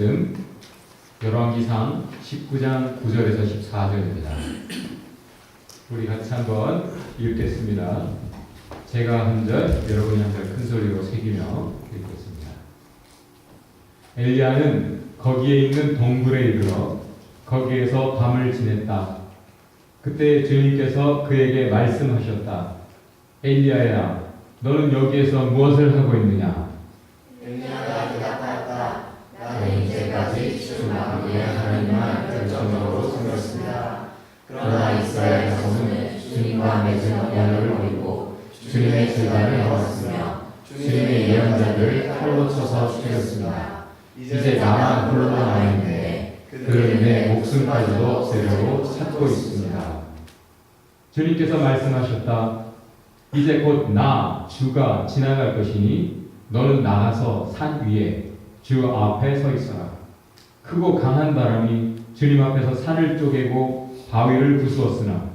말씀 열왕기상 19장 9절에서 14절입니다. 우리 같이 한번 읽겠습니다. 제가 한 절, 여러분이 한 절 큰 소리로 새기며 읽겠습니다. 엘리야는 거기에 있는 동굴에 이르러 거기에서 밤을 지냈다. 그때 주님께서 그에게 말씀하셨다. 엘리야야, 너는 여기에서 무엇을 하고 있느냐? 엘리야가 대답하였다. 나는 이제까지 주 만군의 하나님만 결정적으로 섬겼습니다. 그러나 이스라엘 자손은 주님과 맺은 언약을 버리고 주님의 제단을 허왔으며 주님의 예언자들을 칼로 쳐서 죽였습니다. 이제 나만 홀로 남아있는데 그들은 내 목숨까지도 없애려고 찾고 있습니다. 주님께서 말씀하셨다. 이제 곧 나 주가 지나갈 것이니 너는 나가서 산 위에 주 앞에 서 있어라. 크고 강한 바람이 주님 앞에서 산을 쪼개고 바위를 부수었으나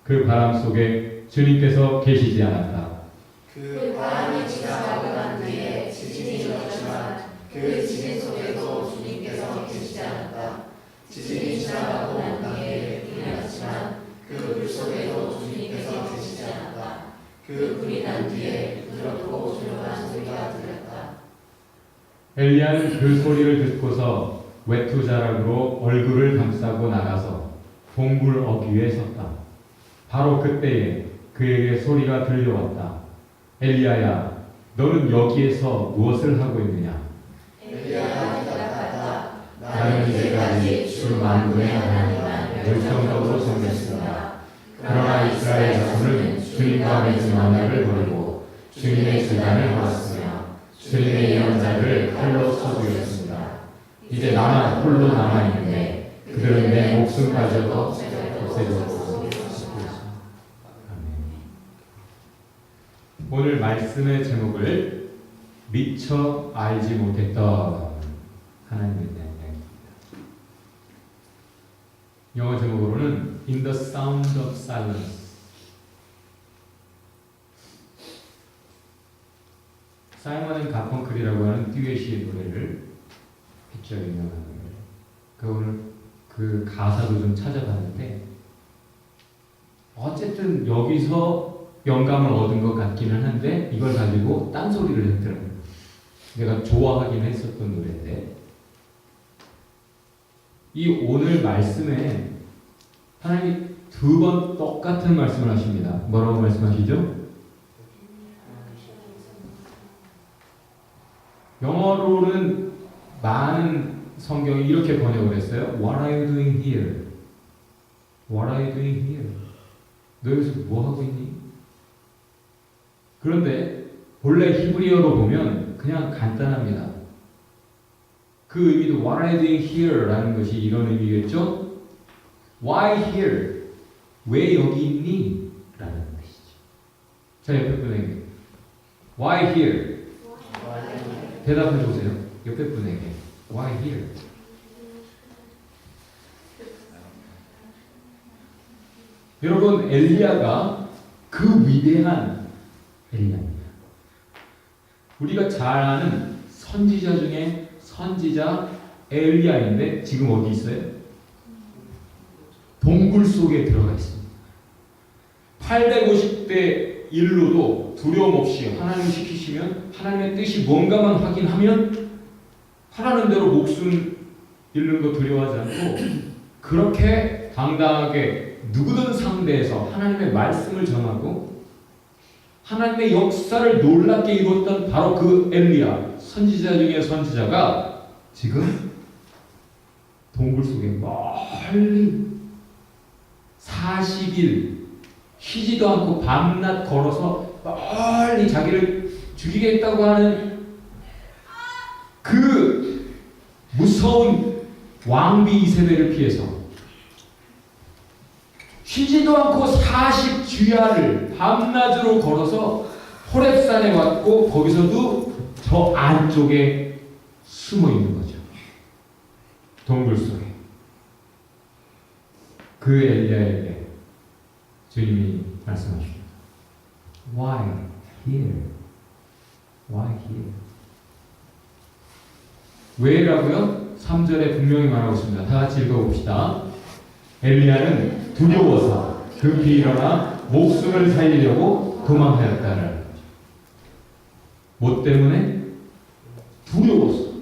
그 바람 속에 주님께서 계시지 않았다. 그 바람이 지나가고 난 뒤에 지진이 일어났지만 그 지진 속에도 주님께서 계시지 않았다. 지진이 지나가고 난 뒤에 불이 났지만 그 불 속에도 주님께서 계시지 않았다. 그 불이 난 뒤에 부드럽고 조용한 소리가 들렸다. 엘리야는 그 소리를 듣고서 외투자락으로 얼굴을 감싸고 나가서 동굴 어귀에 섰다. 바로 그때에 그에게 소리가 들려왔다. 엘리야야, 너는 여기에서 무엇을 하고 있느냐? 엘리야가 대답하였다. 나는 이제까지 주 만군의 하나님만 열정적으로 섬겼습니다. 그러나 이스라엘 자손은 주님과 맺은 언약을 버리고 주님의 제단을 허왔으며 주님의 예언자를 칼로 쳐 죽였습니다. 이제 나만 홀로 남아있는데 그들은 내 목숨까지도 없애려고. 오늘 말씀의 제목을 미처 알지 못했던 하나님에 대한 이야기입니다. 영어 제목으로는 In the Sound of Silence. 사이먼 앤 가펑클이라고 하는 듀엣이 노래를 했죠. 유명한 노래. 그 오늘 그 가사도 좀 찾아봤는데 어쨌든 여기서 영감을 얻은 것 같기는 한데 이걸 가지고 딴소리를 했더라고요. 내가 좋아하긴 했었던 노래인데 이 오늘 말씀에 하나님이 두 번 똑같은 말씀을 하십니다. 뭐라고 말씀하시죠? 영어로는 많은 성경이 이렇게 번역을 했어요. What are you doing here? What are you doing here? 너 여기서 뭐 하고 있니? 그런데 본래 히브리어로 보면 그냥 간단합니다. 그 의미도 What are you doing here? 라는 것이 이런 의미겠죠? Why here? 왜 여기 있니? 라는 뜻이죠. 자, 옆에 분에게 Why here? 대답해 주세요. 옆에 분에게 Why here? 여러분, 엘리야가 그 위대한 엘리야입니다. 우리가 잘 아는 선지자 중에 선지자 엘리야인데 지금 어디 있어요? 동굴 속에 들어가 있습니다. 850대 일로도 두려움 없이 하나님 시키시면 하나님의 뜻이 뭔가만 확인하면 하라는 대로 목숨 잃는 거 두려워하지 않고 그렇게 당당하게 누구든 상대해서 하나님의 말씀을 전하고 하나님의 역사를 놀랍게 이뤘던 바로 그 엘리야, 선지자 중에 선지자가 지금 동굴 속에 멀리 40일 쉬지도 않고 밤낮 걸어서 멀리 자기를 죽이겠다고 하는 그 무서운 왕비 이세벨을 피해서 쉬지도 않고 40주야를 밤낮으로 걸어서 호렙산에 왔고 거기서도 저 안쪽에 숨어 있는 거죠. 동굴 속에. 그 엘리야에게 주님이 말씀하십니다. Why here? Why here? 왜라고요? 3절에 분명히 말하고 있습니다. 다 같이 읽어봅시다. 엘리야는 두려워서 급히 일어나 목숨을 살리려고 도망하였다는. 뭐 때문에? 두려웠어.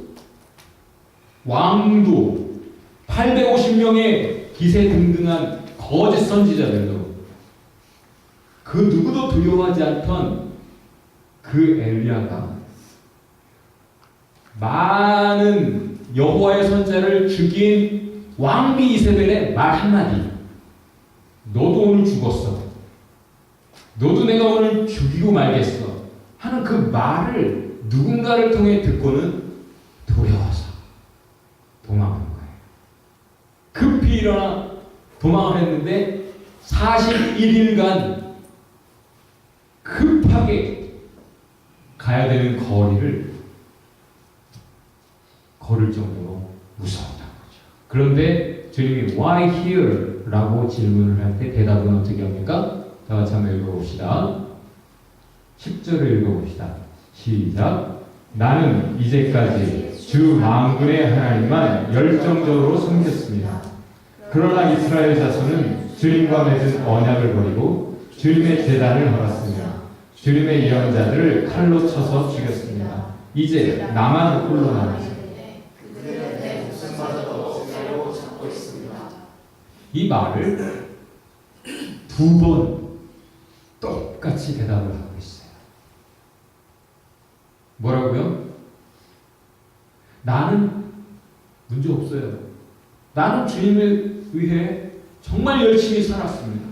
왕도 850명의 기세등등한 거짓 선지자들도 그 누구도 두려워하지 않던 그 엘리야가 많은 여호와의 선자를 죽인 왕비 이세벨의 말 한마디, 너도 오늘 죽었어, 너도 내가 오늘 죽이고 말겠어 하는 그 말을 누군가를 통해 듣고는 두려워서 도망한 거예요. 급히 일어나 도망을 했는데 41일간 급하게 가야 되는 거리를 걸을 정도로 무서웠다는 거죠. 그런데 주님이 Why here? 라고 질문을 할 때 대답은 어떻게 합니까? 다 같이 한번 읽어봅시다. 10절을 읽어봅시다. 시작. 나는 이제까지 주 만군의 하나님만 열정적으로 섬겼습니다. 그러나 이스라엘 자손은 주님과 맺은 언약을 버리고 주님의 제단을 헐었으며 주님의 예언자들을 칼로 쳐서 죽였습니다. 이제 나만 홀로 남았습니다. 이 말을 두 번 똑같이 대답을 하고 있어요. 뭐라고요? 나는 문제 없어요. 나는 주님을 위해 정말 열심히 살았습니다.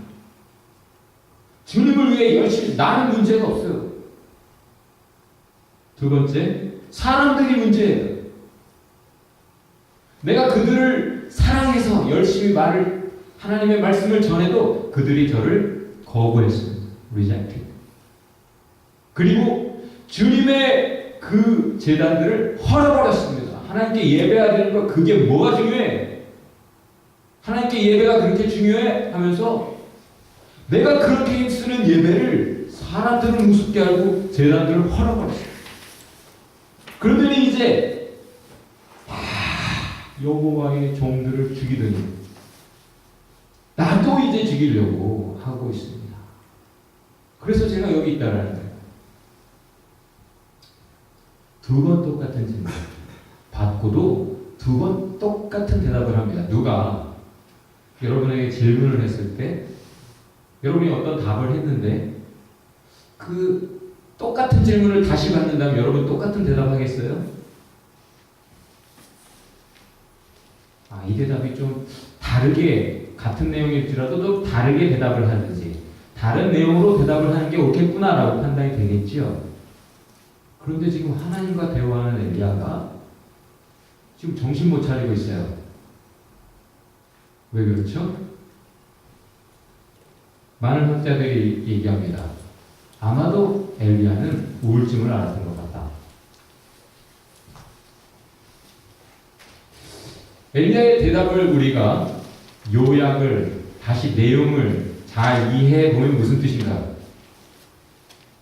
주님을 위해 열심히, 나는 문제가 없어요. 두 번째, 사람들이 문제예요. 내가 그들을 사랑해서 열심히 하나님의 말씀을 전해도 그들이 저를 거부했습니다. rejected. 그리고 주님의 그 제단들을 헐어버렸습니다. 하나님께 예배해야 되는 거, 그게 뭐가 중요해? 하나님께 예배가 그렇게 중요해? 하면서 내가 그렇게 힘쓰는 예배를 사람들은 우습게 알고 제단들을 헐어버렸어요. 그러더니 이제 여호와의 종들을 죽이더니 나도 이제 죽이려고 하고 있습니다. 그래서 제가 여기 있다라는 거예요. 두 번 똑같은 질문 받고도 두 번 똑같은 대답을 합니다. 누가 여러분에게 질문을 했을 때 여러분이 어떤 답을 했는데 그 똑같은 질문을 다시 받는다면 여러분 똑같은 대답하겠어요? 이 대답이 좀 다르게, 같은 내용일지라도 좀 다르게 대답을 하든지 다른 내용으로 대답을 하는 게 옳겠구나라고 판단이 되겠죠. 그런데 지금 하나님과 대화하는 엘리야가 지금 정신 못 차리고 있어요. 왜 그렇죠? 많은 학자들이 얘기합니다. 아마도 엘리야는 우울증을 앓았던 것 같다. 엘리야의 대답을 우리가 요약을, 다시 내용을 잘 이해해 보면 무슨 뜻인가?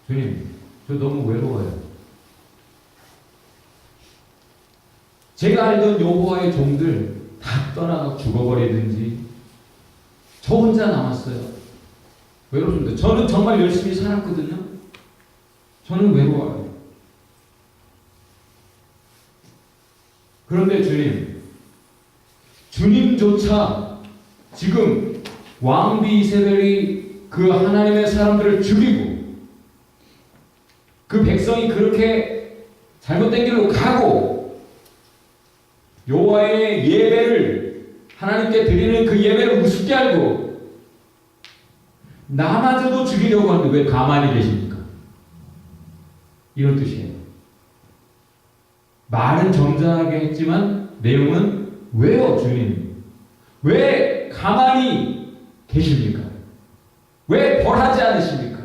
주님, 저 너무 외로워요. 제가 알던 여호와의 종들 다 떠나가 죽어버리든지 저 혼자 남았어요. 외롭습니다. 저는 정말 열심히 살았거든요. 저는 외로워요. 그런데 주님조차 지금 왕비 이세벨이 그 하나님의 사람들을 죽이고 그 백성이 그렇게 잘못된 길로 가고 여호와의 예배를, 하나님께 드리는 그 예배를 우습게 알고 나마저도 죽이려고 하는데 왜 가만히 계십니까? 이런 뜻이에요. 말은 점잖하게 했지만 내용은 왜요, 주님? 왜 가만히 계십니까? 왜 벌하지 않으십니까?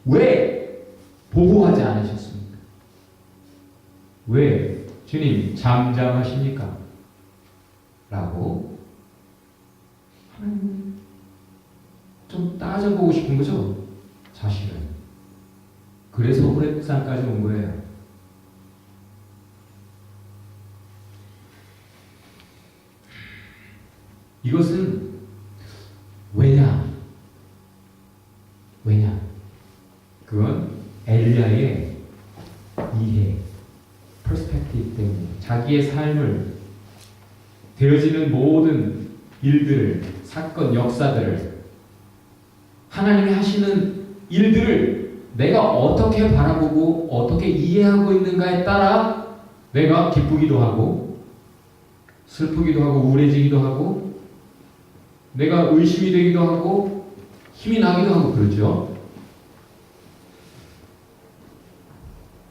왜 보호하지 않으셨습니까? 왜 주님 잠잠하십니까? 라고 하나님 좀 따져보고 싶은 거죠, 사실은. 그래서 호렙산까지 온 거예요. 이것은 왜냐? 그건 엘리야의 이해, 퍼스펙티브 때문에 자기의 삶을 되어지는 모든 일들을, 사건, 역사들을 하나님이 하시는 일들을 내가 어떻게 바라보고 어떻게 이해하고 있는가에 따라 내가 기쁘기도 하고 슬프기도 하고 우울해지기도 하고 내가 의심이 되기도 하고 힘이 나기도 하고 그러죠.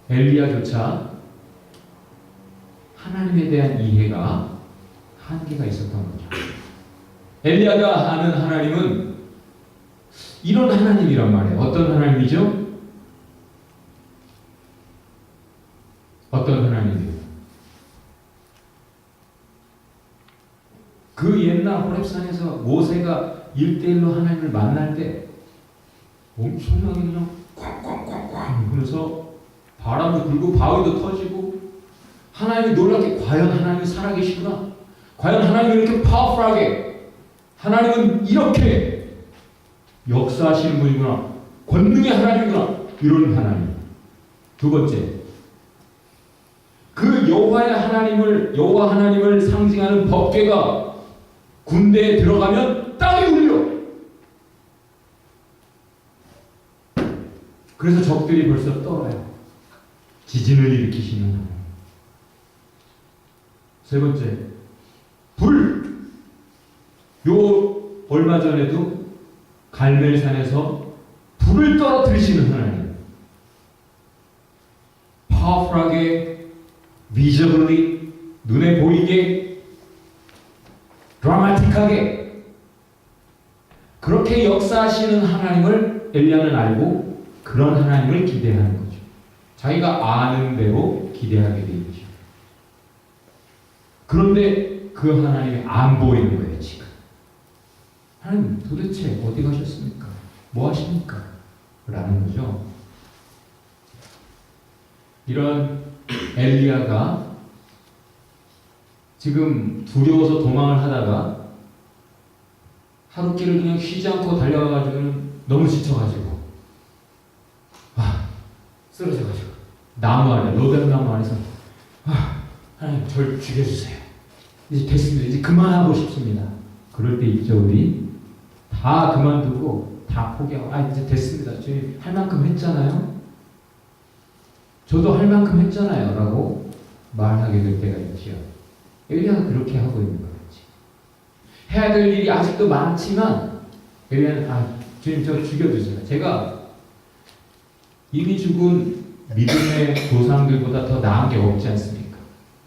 엘리야조차 하나님에 대한 이해가 한계가 있었던 거죠. 엘리야가 아는 하나님은 이런 하나님이란 말이에요. 어떤 하나님이죠? 어떤 하나님이에요? 그 옛날 호렙산에서 모세가 1대1로 하나님을 만날 때 엄청나게 그냥 꽝꽝꽝꽝 하면서 바람도 불고 바위도 터지고 하나님이 놀랍게 과연 하나님이 살아계시구나. 과연 하나님이 이렇게 파워풀하게 하나님은 이렇게 역사하시는 분이구나. 권능의 하나님이구나. 이런 하나님. 두 번째, 그 여호와 하나님을 상징하는 법궤가 군대에 들어가면 땅이 울려. 그래서 적들이 벌써 떨어요. 지진을 일으키시는 하나님. 세 번째, 불. 얼마 전에도 갈멜산에서 불을 떨어뜨리시는 하나님. 파워풀하게, 비저블리, 눈에 보이게, 드라마틱하게 그렇게 역사하시는 하나님을 엘리야는 알고 그런 하나님을 기대하는 거죠. 자기가 아는 대로 기대하게 되죠. 그런데 그 하나님이 안 보이는 거예요, 지금. 하나님 도대체 어디 가셨습니까? 뭐 하십니까? 라는 거죠. 이런 엘리야가 지금 두려워서 도망을 하다가 하루길을 그냥 쉬지 않고 달려가가지고 너무 지쳐가지고 쓰러져가지고 나무 아래, 로뎀나무 아래서 하나님 절 죽여주세요. 이제 됐습니다. 이제 그만하고 싶습니다. 그럴 때 있죠, 우리 다 그만두고 다 포기하고 이제 됐습니다. 주님 할 만큼 했잖아요. 저도 할 만큼 했잖아요. 라고 말하게 될 때가 있죠. 엘리야가 그렇게 하고 있는 거겠지. 해야 될 일이 아직도 많지만 엘리야는 주님 저 죽여주세요. 제가 이미 죽은 믿음의 조상들보다 더 나은 게 없지 않습니까?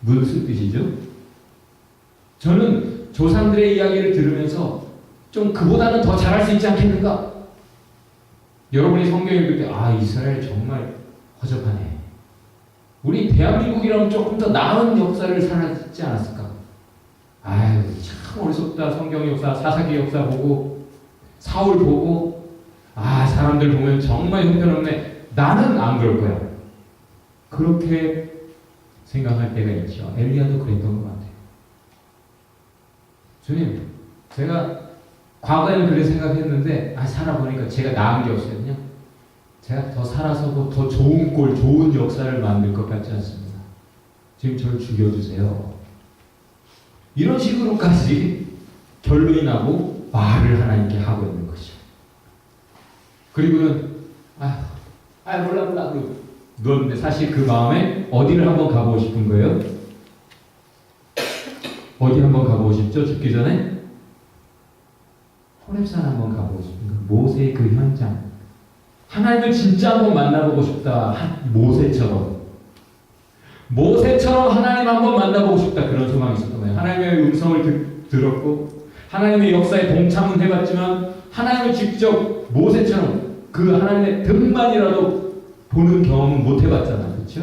무슨 뜻이죠? 저는 조상들의 이야기를 들으면서 좀 그보다는 더 잘할 수 있지 않겠는가? 여러분이 성경 읽을 때 이스라엘 정말 허접하네. 우리 대한민국이라면 조금 더 나은 역사를 살았지 않았을까? 참 어리석다. 성경 역사, 사사기 역사 보고 사울 보고 사람들 보면 정말 형편없네. 나는 안 그럴 거야. 그렇게 생각할 때가 있죠. 엘리야도 그랬던 것 같아요. 주님, 제가 과거에는 그렇게 생각했는데 살아보니까 제가 나은 게 없어요. 그냥 제가 더 살아서 더 좋은 꼴, 좋은 역사를 만들 것 같지 않습니다. 지금 저를 죽여주세요. 이런 식으로까지 결론이 나고 말을 하나님께 하고 있는 것이죠. 그리고는 몰라 누웠는데 사실 그 마음에 어디를 한번 가보고 싶은 거예요? 어디 한번 가보고 싶죠? 죽기 전에? 호렙산 한번 가보고 싶은 거예요. 모세의 그 현장. 하나님을 진짜 한번 만나보고 싶다. 모세처럼 하나님 한번 만나보고 싶다. 그런 소망이 있었던 거예요. 하나님의 음성을 들었고 하나님의 역사에 동참은 해봤지만 하나님을 직접 모세처럼 그 하나님의 등만이라도 보는 경험은 못 해봤잖아요. 그렇죠?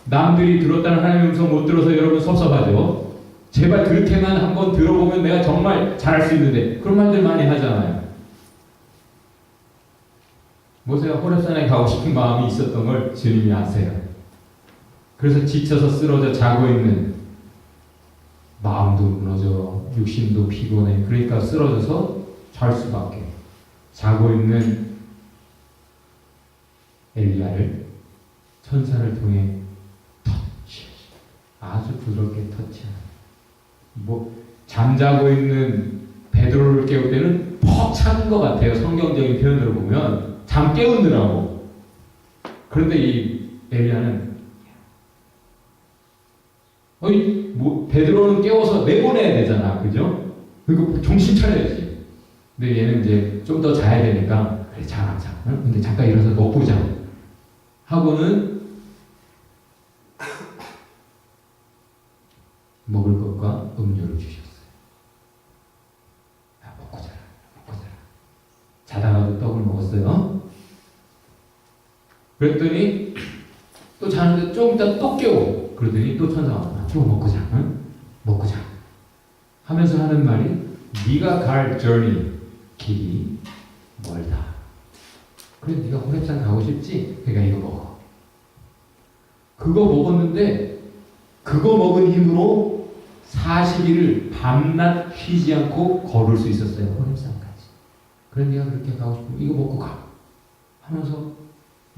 남들이 들었다는 하나님의 음성 못 들어서 여러분 섭섭하죠? 제발 그렇게만 한번 들어보면 내가 정말 잘할 수 있는데 그런 말들 많이 하잖아요. 모세가 호렙산에 가고 싶은 마음이 있었던 걸 주님이 아세요. 그래서 지쳐서 쓰러져 자고 있는 마음도 마음도 무너져, 육신도 피곤해. 그러니까 쓰러져서 잘 수밖에. 자고 있는 엘리야를 천사를 통해 터치, 아주 부드럽게 터치하는. 뭐 잠자고 있는 베드로를 깨울 때는 퍽 찬 것 같아요. 성경적인 표현으로 보면 잠 깨우느라고. 그런데 이 엘리야는 뭐 베드로는 깨워서 내보내야 되잖아, 그죠? 그리고 정신 차려야지. 근데 얘는 이제 좀 더 자야 되니까 그래 자. 응? 근데 잠깐 일어나서 먹고 자. 하고는 먹을 것과 음료를 주셨어요. 야, 먹고 자라. 자다가도 떡을 먹었어요. 그랬더니 또 자는데 좀 이따 또 깨워. 그러더니 또 천사가 또 먹고 자. 응? 먹고 자. 하면서 하는 말이 네가 갈 journey, 길이 멀다. 그래 네가 호렙산 가고 싶지? 그러니까 이거 먹어. 그거 먹었는데 그거 먹은 힘으로 40일을 밤낮 쉬지 않고 걸을 수 있었어요. 호렙산까지. 그래 네가 그렇게 가고 싶으면 이거 먹고 가. 하면서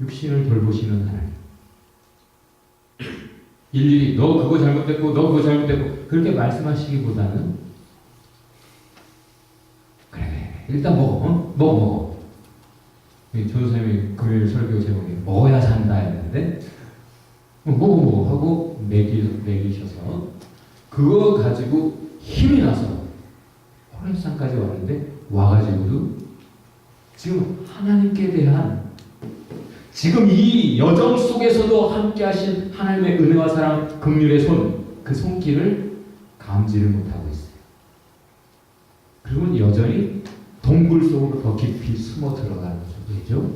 육신을 돌보시는 하나님. 일일이 너 그거 잘못됐고 그렇게 말씀하시기보다는 그래 일단 먹어. 어? 먹어. 전도사님이 금요일 설교 제목이 먹어야 산다 했는데 먹어 하고 먹이셔서 그거 가지고 힘이 나서 호렙산까지 왔는데 와가지고도 지금 하나님께 대한 지금 이 여정 속에서도 함께 하신 하나님의 은혜와 사랑, 긍휼의 손, 그 손길을 감지를 못하고 있어요. 그리고 여전히 동굴 속으로 더 깊이 숨어 들어가는 거죠.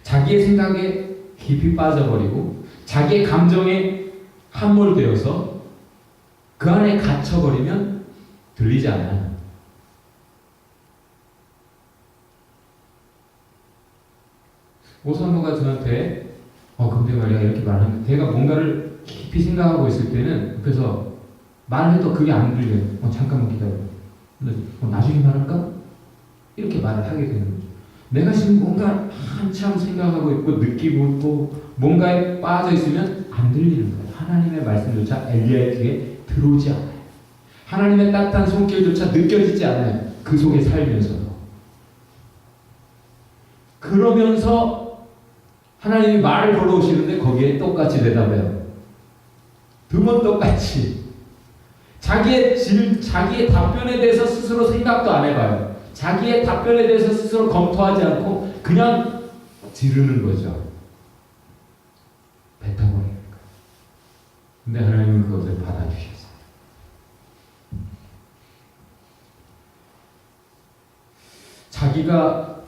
자기의 생각에 깊이 빠져버리고 자기의 감정에 함몰되어서 그 안에 갇혀버리면 들리지 않아요. 오선우가 저한테 근데 말이야 이렇게 말하는데 제가 뭔가를 깊이 생각하고 있을 때는 옆에서 말을 해도 그게 안 들려요. 잠깐만 기다려. 나중에 말할까? 이렇게 말을 하게 되는 거죠. 내가 지금 뭔가 한참 생각하고 있고 느끼고 있고 뭔가에 빠져 있으면 안 들리는 거예요. 하나님의 말씀조차 엘리야의 귀에 들어오지 않아요. 하나님의 따뜻한 손길조차 느껴지지 않아요. 그 속에 살면서도. 그러면서 하나님이 말을 걸어오시는데 거기에 똑같이 대답해요. 두 번 똑같이. 자기의 답변에 대해서 스스로 생각도 안 해봐요. 자기의 답변에 대해서 스스로 검토하지 않고 그냥 지르는 거죠. 뱉어버리는 거예요. 근데 하나님은 그것을 받아주셨어요. 자기가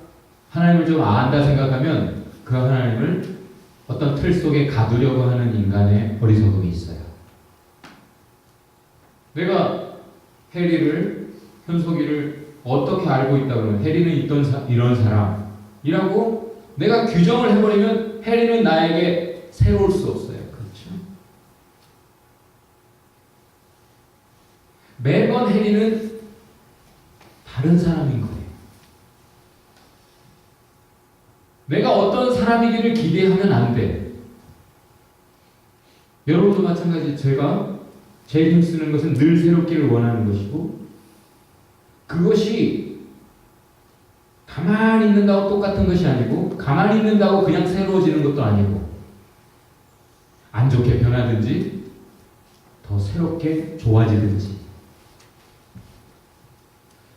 하나님을 좀 안다 생각하면 그 하나님을 어떤 틀 속에 가두려고 하는 인간의 어리석음이 있어요. 내가 현석이를 어떻게 알고 있다 그러면 해리는 이런 사람이라고 내가 규정을 해버리면 해리는 나에게 새로울 수 없어요. 그렇죠? 매번 해리는 다른 사람인 거예요. 내가 어떤 사람이기를 기대하면 안 돼. 여러분도 마찬가지. 제가 제 힘 쓰는 것은 늘 새롭기를 원하는 것이고 그것이 가만히 있는다고 똑같은 것이 아니고 가만히 있는다고 그냥 새로워지는 것도 아니고 안 좋게 변하든지 더 새롭게 좋아지든지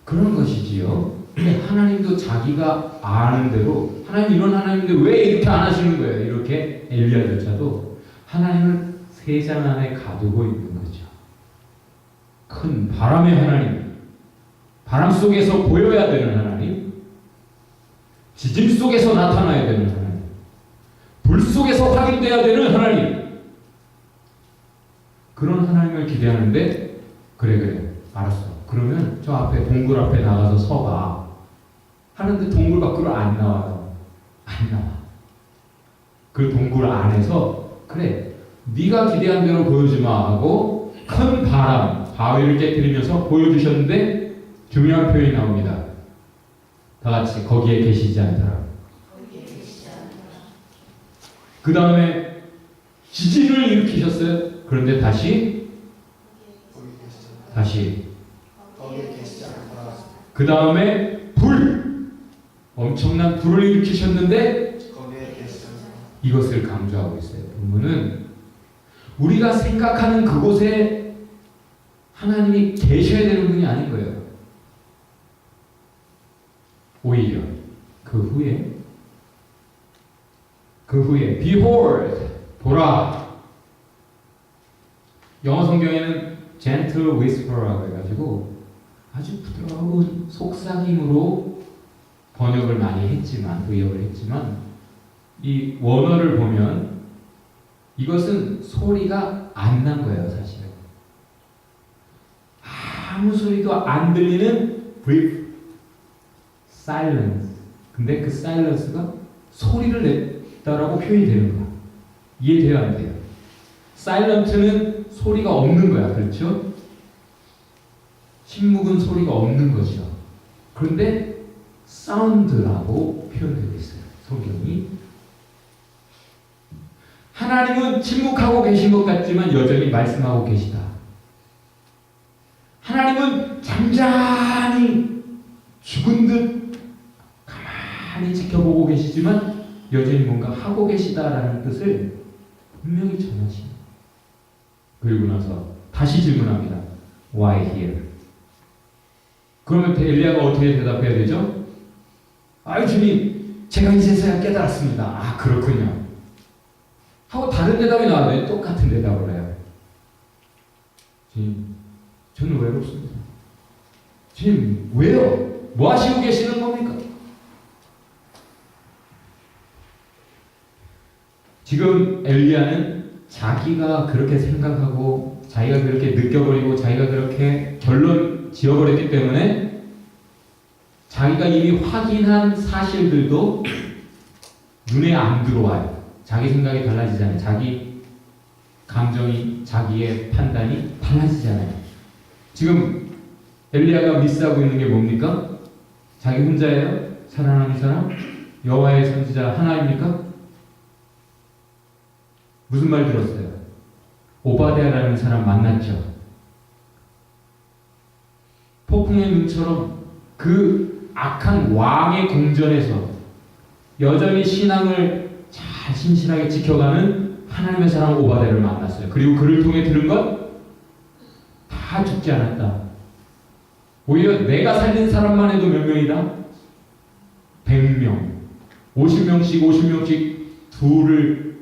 그런 것이지요. 근데 하나님도 자기가 아는 대로 하나님 이런 하나님인데 왜 이렇게 안 하시는 거예요? 이렇게 엘리야조차도 하나님을 세상 안에 가두고 있는 거죠. 큰 바람의 하나님, 바람 속에서 보여야 되는 하나님, 지진 속에서 나타나야 되는 하나님, 불 속에서 확인돼야 되는 하나님, 그런 하나님을 기대하는데 그래 알았어. 그러면 저 앞에 동굴 앞에 나가서 서봐 하는데 동굴 밖으로 안 나와요. 안 나와. 그 동굴 안에서 그래 네가 기대한 대로 보여주마 하고 큰 바람, 바위를 깨뜨리면서 보여주셨는데 중요한 표현이 나옵니다. 다 같이 거기에 계시지 않더라. 그 다음에 지진을 일으키셨어요. 그런데 다시 거기에 계시지 않더라. 그 다음에 엄청난 불을 일으키셨는데 거기에 계시지 않더라. 이것을 강조하고 있어요. 본문은 우리가 생각하는 그곳에 하나님이 계셔야 되는 분이 아닌 거예요. 오히려 그 후에 behold, 보라. 영어 성경에는 gentle whisper라고 해가지고 아주 부드러운 속삭임으로 번역을 많이 했지만, 의역을 했지만, 이 원어를 보면 이것은 소리가 안 난 거예요, 사실은. 아무 소리도 안 들리는 brief silence. 근데 그 silence가 소리를 냈다라고 표현이 되는 거야. 이해돼야 안 돼요? silent는 소리가 없는 거야, 그렇죠? 침묵은 소리가 없는 거죠. 그런데 사운드라고 표현되고 있어요, 성경이. 하나님은 침묵하고 계신 것 같지만 여전히 말씀하고 계시다. 하나님은 잠잠히 죽은 듯 가만히 지켜보고 계시지만 여전히 뭔가 하고 계시다라는 뜻을 분명히 전하십니다. 그리고 나서 다시 질문합니다. Why here? 그러면 엘리야가 어떻게 대답해야 되죠? 아유 주님, 제가 이제서야 깨달았습니다. 아 그렇군요. 하고 다른 대답이 나와요. 똑같은 대답을 해요. 주님, 저는 외롭습니다. 주님, 왜요? 뭐 하시고 계시는 겁니까? 지금 엘리야는 자기가 그렇게 생각하고 자기가 그렇게 느껴버리고 자기가 그렇게 결론 지어버렸기 때문에 자기가 이미 확인한 사실들도 눈에 안 들어와요. 자기 생각이 달라지잖아요. 자기 감정이, 자기의 판단이 달라지잖아요. 지금 엘리야가 미스하고 있는 게 뭡니까? 자기 혼자예요? 살아남은 사람? 여호와의 선지자 하나입니까? 무슨 말 들었어요? 오바댜라는 사람 만났죠. 폭풍의 눈처럼 그 악한 왕의 궁전에서 여전히 신앙을 잘 신실하게 지켜가는 하나님의 사람 오바댜를 만났어요. 그리고 그를 통해 들은 것 다 죽지 않았다. 오히려 내가 살린 사람만 해도 몇 명이다? 100명. 50명씩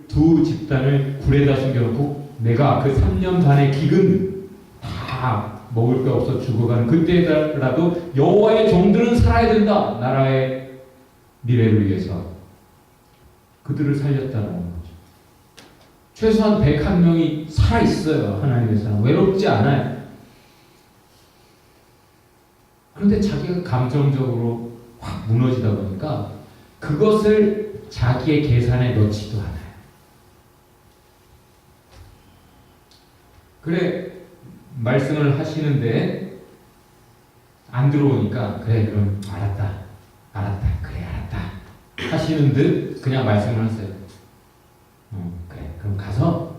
두 집단을 굴에다 숨겨놓고 내가 그 3년 반의 기근 다 먹을 게 없어 죽어가는 그때라도 여호와의 종들은 살아야 된다. 나라의 미래를 위해서 그들을 살렸다는 거죠. 최소한 101명이 살아있어요. 하나님의 사람. 외롭지 않아요. 그런데 자기가 감정적으로 확 무너지다 보니까 그것을 자기의 계산에 넣지도 않아요. 그래, 말씀을 하시는데 안 들어오니까 그래, 그럼 알았다, 그래, 알았다 하시는 듯 그냥 말씀을 하세요. 그래, 그럼 가서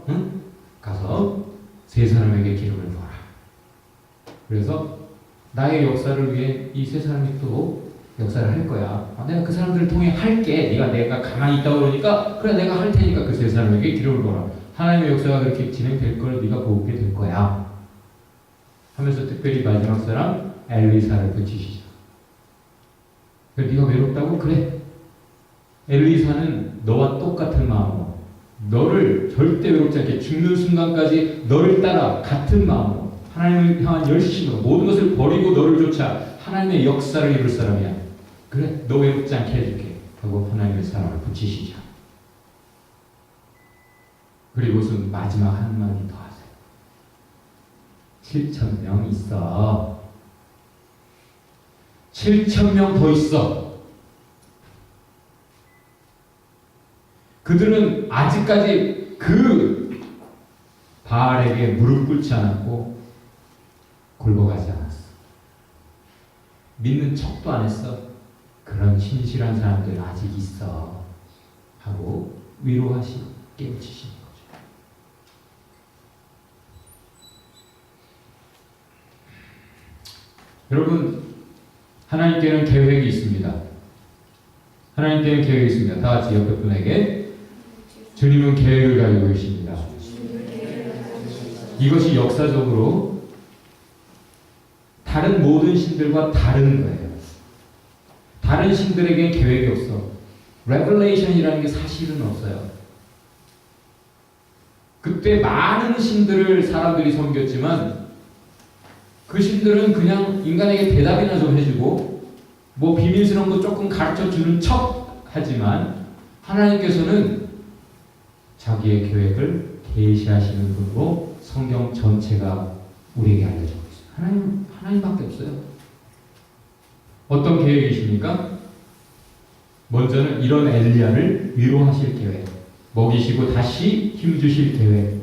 세 사람에게 기름을 부어라. 그래서 나의 역사를 위해 이 세 사람이 또 역사를 할 거야. 내가 그 사람들을 통해 할게. 내가 가만히 있다 그러니까 그래, 내가 할 테니까 그 세 사람에게 기름을 부어라. 하나님의 역사가 그렇게 진행될 걸 네가 보게 될 거야. 하면서 특별히 마지막 사람 엘리사를 붙이시죠. 그래, 네가 외롭다고? 그래. 엘리사는 너와 똑같은 마음으로 너를 절대 외롭지 않게 죽는 순간까지 너를 따라 같은 마음으로 하나님을 향한 열심으로 모든 것을 버리고 너를 쫓아 하나님의 역사를 이룰 사람이야. 그래, 너 외롭지 않게 해줄게 하고 하나님의 사람을 붙이시죠. 그리고선 마지막 한마디 더 하세요. 7,000명 있어. 7,000명 더 있어. 그들은 아직까지 그 바알에게 무릎 꿇지 않았고 굴복하지 않았어. 믿는 척도 안 했어. 그런 신실한 사람들 아직 있어 하고 위로하시고 깨우치시는 거죠. 여러분, 하나님께는 계획이 있습니다. 하나님께는 계획이 있습니다. 다 같이 옆에 분에게 주님은 계획을 가지고 계십니다. 이것이 역사적으로 다른 모든 신들과 다른 거예요. 다른 신들에게 계획이 없어. 레벨레이션이라는 게 사실은 없어요. 그때 많은 신들을 사람들이 섬겼지만 그 신들은 그냥 인간에게 대답이나 좀 해주고 뭐 비밀스러운 거 조금 가르쳐주는 척 하지만 하나님께서는 자기의 계획을 계시하시는 분으로 성경 전체가 우리에게 알려주고 있어요. 하나님밖에 없어요. 어떤 계획이십니까? 먼저는 이런 엘리야를 위로하실 계획, 먹이시고 다시 힘주실 계획,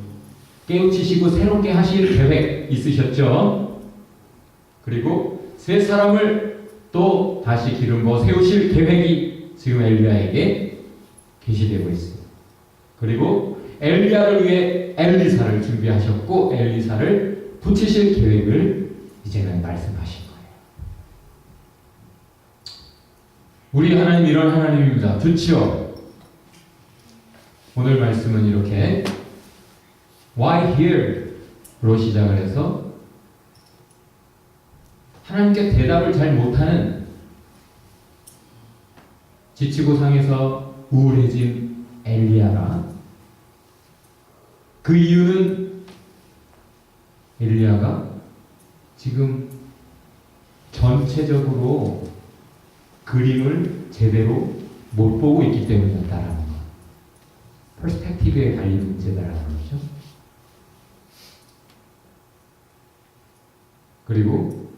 깨우치시고 새롭게 하실 계획 있으셨죠? 그리고 세 사람을 또 다시 기름 부어 세우실 계획이 지금 엘리야에게 계시되고 있습니다. 그리고 엘리야를 위해 엘리사를 준비하셨고 엘리사를 붙이실 계획을 이제는 말씀하신 거예요. 우리 하나님 이런 하나님입니다. 좋지요? 오늘 말씀은 이렇게 Why here?로 시작을 해서 하나님께 대답을 잘 못하는 지치고 상해서 우울해진 엘리야가 그 이유는 엘리야가 지금 전체적으로 그림을 제대로 못 보고 있기 때문이었다라는 것. 퍼스펙티브에 달린 문제다라는 거죠. 그리고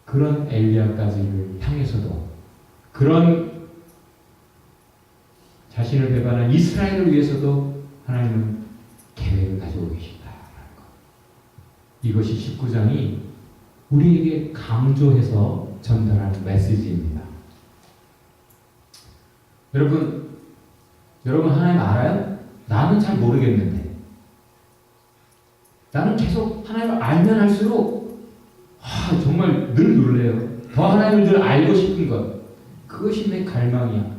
그런 엘리야까지를 향해서도 그런 자신을 배반한 이스라엘을 위해서도 하나님은 계획을 가지고 계신다라는 것. 이것이 19장이 우리에게 강조해서 전달하는 메시지입니다. 여러분 하나님 알아요? 나는 잘 모르겠는데 나는 계속 하나님을 알면 알수록 정말 늘 놀래요. 더 하나님을 늘 알고 싶은 것, 그것이 내 갈망이야.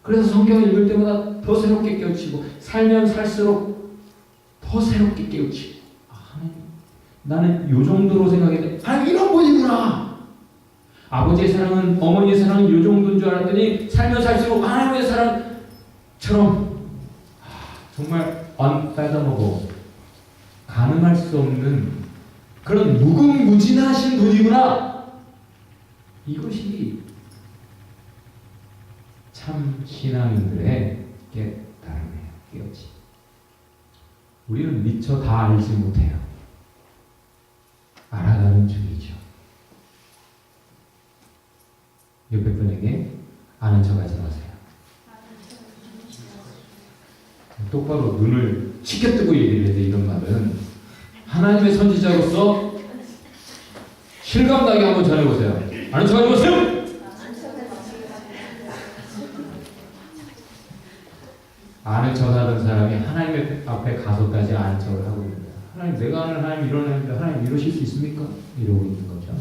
그래서 성경을 읽을 때마다 더 새롭게 깨우치고 살면 살수록 더 새롭게 깨우치고 하나님, 나는 요 정도로 생각했는데 하나님 이런 분이구나. 아버지의 사랑은 어머니의 사랑은 요 정도인 줄 알았더니 살면 살수록 하나님의 사랑처럼 정말 unfathomable, 가늠할 수 없는 그런 무궁무진하신 분이구나. 이것이 참 신앙인들의 깨달음이에요. 깨우치. 우리는 미처 다 알지 못해요. 알아가는 중이죠. 옆에 분에게 아는 척하지 마세요. 똑바로 눈을 치켜뜨고 얘기를 해야 돼. 이런 말은 하나님의 선지자로서 실감나게 한번 전해보세요. 아는 척하지 마세요. 아는 척하던 사람이 하나님의 앞에 가서까지 아는 척을 하고 있는 거예요. 하나님, 내가 아는 하나님 이런 하나님인데 하나님 이러실 수 있습니까? 이러고 있는 거죠.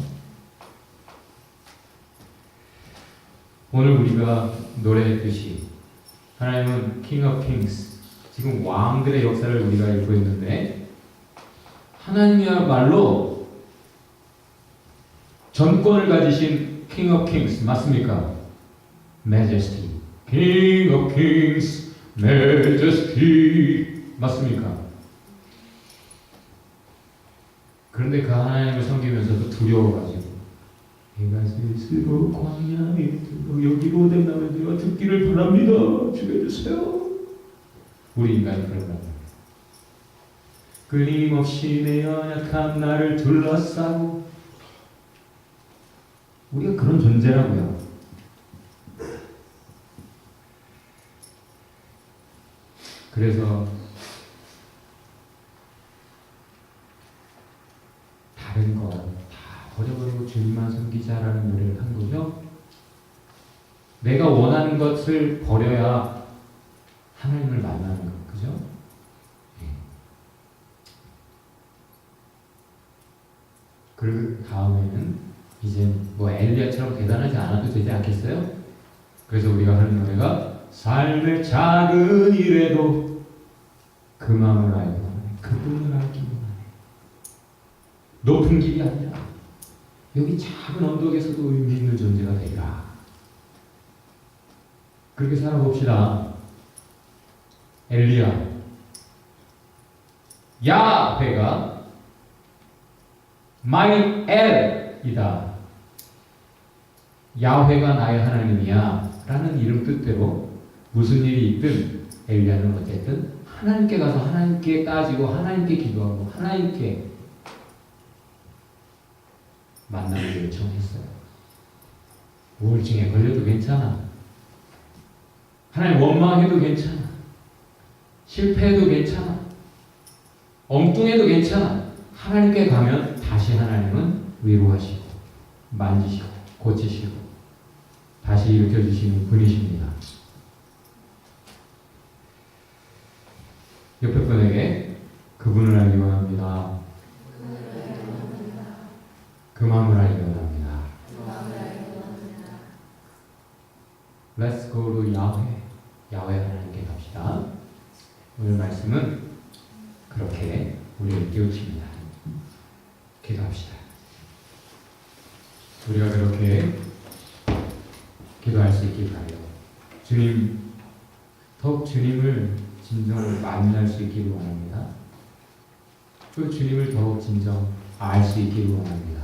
오늘 우리가 노래했듯이 하나님은 King of Kings, 지금 왕들의 역사를 우리가 읽고 있는데 하나님이야말로 전권을 가지신 King of Kings 맞습니까? Majesty, King of Kings, Majesty 맞습니까? 그런데 그 하나님을 섬기면서도 두려워가지고 내가 스스로 광야에 들어 여기로 된다면 내가 듣기를 바랍니다. 죽여주세요. 우리 인간이 그런 거예요. 끊임없이 내 연약한 나를 둘러싸고 우리가 그런 존재라고요. 그래서 다른 것 다 버려버리고 주님만 섬기자라는 노래를 한 거죠. 내가 원하는 것을 버려야 하나님을 만나는 것, 그죠? 예. 그 다음에는 이제 뭐 엘리야처럼 대단하지 않아도 되지 않겠어요? 그래서 우리가 하는 노래가 삶의 작은 일에도 그 마음을 알고 하네. 그분을 알기만 하네. 높은 길이 아니라 여기 작은 언덕에서도 의미 있는 존재가 되리라. 그렇게 살아봅시다. 엘리야, 야훼가 마이 엘이다. 야훼가 나의 하나님이야 라는 이름 뜻대로 무슨 일이 있든 엘리야는 어쨌든 하나님께 가서 하나님께 따지고 하나님께 기도하고 하나님께 만남을 요청했어요. 우울증에 걸려도 괜찮아. 하나님 원망해도 괜찮아. 실패해도 괜찮아. 엉뚱해도 괜찮아. 하나님께 가면 다시 하나님은 위로하시고 만지시고 고치시고 다시 일으켜주시는 분이십니다. 옆에 분에게 그분을 알기 원합니다. 그 마음을 알기 원합니다. Let's go to 야훼. 야훼 하나님께 갑시다. 오늘 말씀은 그렇게 우리를 깨우칩니다. 기도합시다. 우리가 그렇게 기도할 수 있길 바라요. 주님, 더욱 주님을 진정 만날 수 있기를 원합니다. 또 주님을 더욱 진정 알 수 있기를 원합니다.